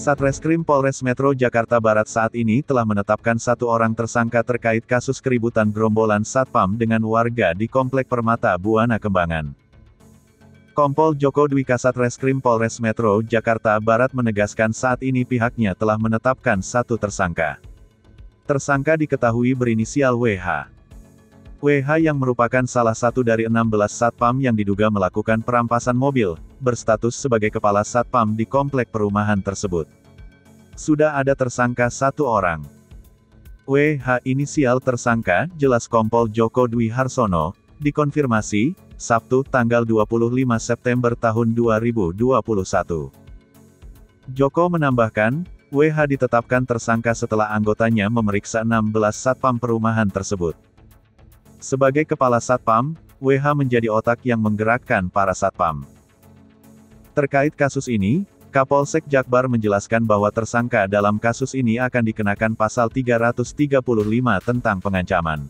Satreskrim Polres Metro Jakarta Barat saat ini telah menetapkan 1 orang tersangka terkait kasus keributan gerombolan Satpam dengan warga di Komplek Permata Buana Kembangan. Kompol Joko Dwi Kasatreskrim Polres Metro Jakarta Barat menegaskan saat ini pihaknya telah menetapkan 1 tersangka. Tersangka diketahui berinisial WH. WH yang merupakan salah satu dari 16 Satpam yang diduga melakukan perampasan mobil, berstatus sebagai kepala Satpam di komplek perumahan tersebut. Sudah ada tersangka 1 orang. WH inisial tersangka, jelas Kompol Joko Dwi Harsono, dikonfirmasi, Sabtu tanggal 25 September tahun 2021. Joko menambahkan, WH ditetapkan tersangka setelah anggotanya memeriksa 16 Satpam perumahan tersebut. Sebagai kepala Satpam, WH menjadi otak yang menggerakkan para Satpam. Terkait kasus ini, Kapolsek Jakbar menjelaskan bahwa tersangka dalam kasus ini akan dikenakan pasal 335 tentang pengancaman.